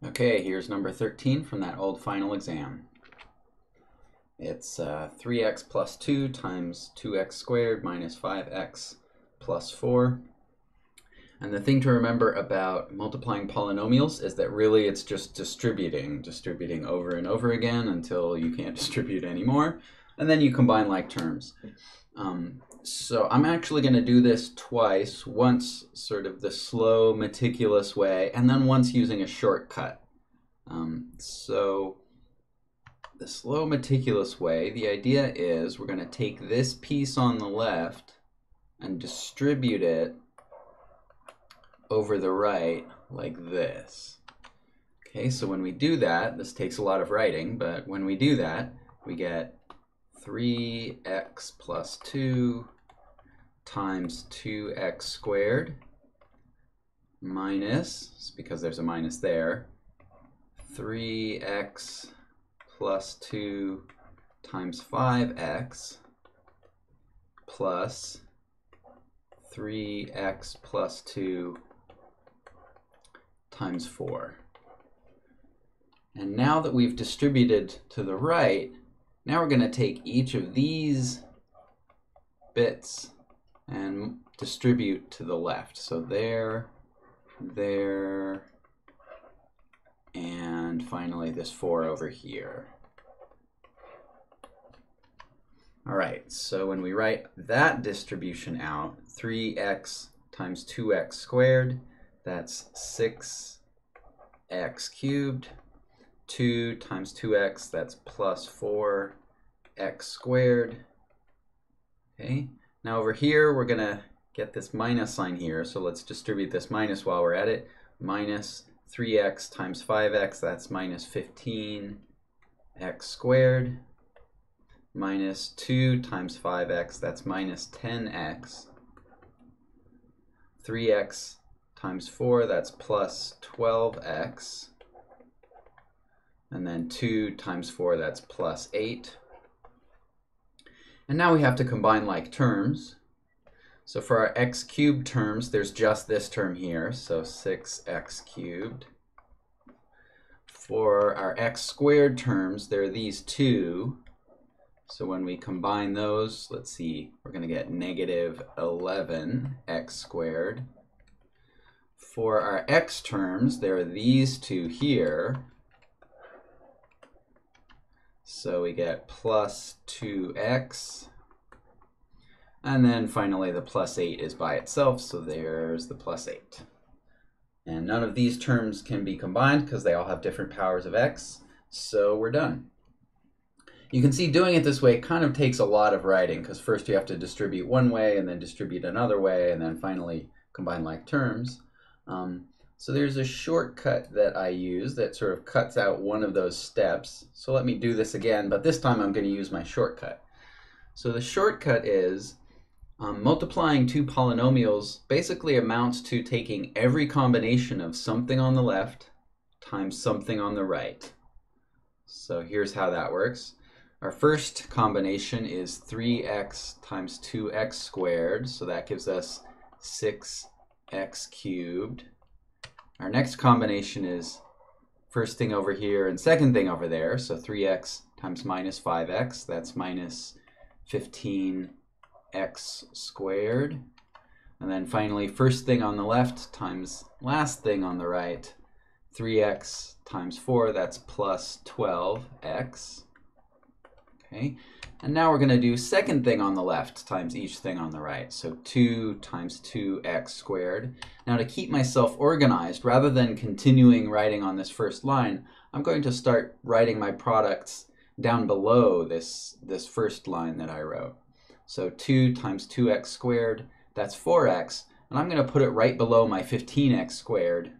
Okay, here's number 13 from that old final exam. It's 3x plus 2 times 2x squared minus 5x plus 4. And the thing to remember about multiplying polynomials is that really it's just distributing over and over again until you can't distribute anymore. And then you combine like terms. So I'm actually going to do this twice, once sort of the slow, meticulous way, and then once using a shortcut. So the slow, meticulous way, the idea is we're going to take this piece on the left and distribute it over the right like this. Okay, so when we do that, this takes a lot of writing, but when we do that, we get 3x plus 2 times 2x squared minus, because there's a minus there, 3x plus 2 times 5x plus 3x plus 2 times 4. And now that we've distributed to the right, now we're going to take each of these bits and distribute to the left. So there, and finally this 4 over here. All right, so when we write that distribution out, 3x times 2x squared, that's 6x cubed. 2 times 2x, that's plus 4x squared. Okay, now over here we're going to get this minus sign here, so let's distribute this minus while we're at it. Minus 3x times 5x, that's minus 15x squared. Minus 2 times 5x, that's minus 10x. 3x times 4, that's plus 12x. And then 2 times 4, that's plus 8. And now we have to combine like terms. So for our x cubed terms, there's just this term here, so 6x cubed. For our x squared terms, there are these two. So when we combine those, let's see, we're going to get negative 11x squared. For our x terms, there are these two here. So we get plus 2x. And then finally the plus 8 is by itself, so there's the plus 8. And none of these terms can be combined because they all have different powers of x, so we're done. You can see doing it this way kind of takes a lot of writing, because first you have to distribute one way and then distribute another way and then finally combine like terms. So there's a shortcut that I use that sort of cuts out one of those steps. So let me do this again, but this time I'm going to use my shortcut. So the shortcut is multiplying two polynomials basically amounts to taking every combination of something on the left times something on the right. So here's how that works. Our first combination is 3x times 2x squared, so that gives us 6x cubed. Our next combination is first thing over here and second thing over there, so 3x times minus 5x, that's minus 15x squared. And then finally, first thing on the left times last thing on the right, 3x times 4, that's plus 12x. Okay, and now we're going to do second thing on the left times each thing on the right. So 2 times 2x squared. Now to keep myself organized, rather than continuing writing on this first line, I'm going to start writing my products down below this first line that I wrote. So 2 times 2x squared, that's 4x. And I'm going to put it right below my 15x squared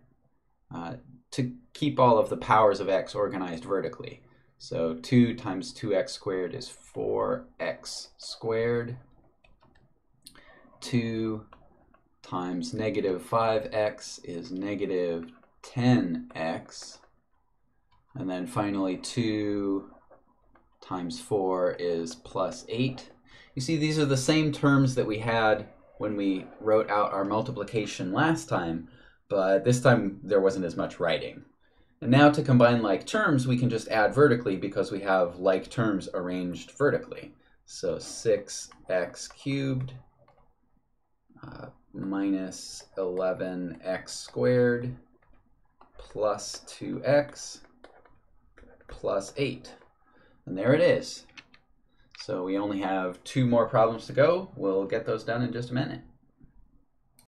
to keep all of the powers of x organized vertically. So 2 times 2x squared is 4x squared. 2 times negative 5x is negative 10x. And then finally 2 times 4 is plus 8. You see, these are the same terms that we had when we wrote out our multiplication last time, but this time there wasn't as much writing. And now to combine like terms, we can just add vertically because we have like terms arranged vertically. So 6x cubed minus 11x squared plus 2x plus 8. And there it is. So we only have 2 more problems to go. We'll get those done in just a minute.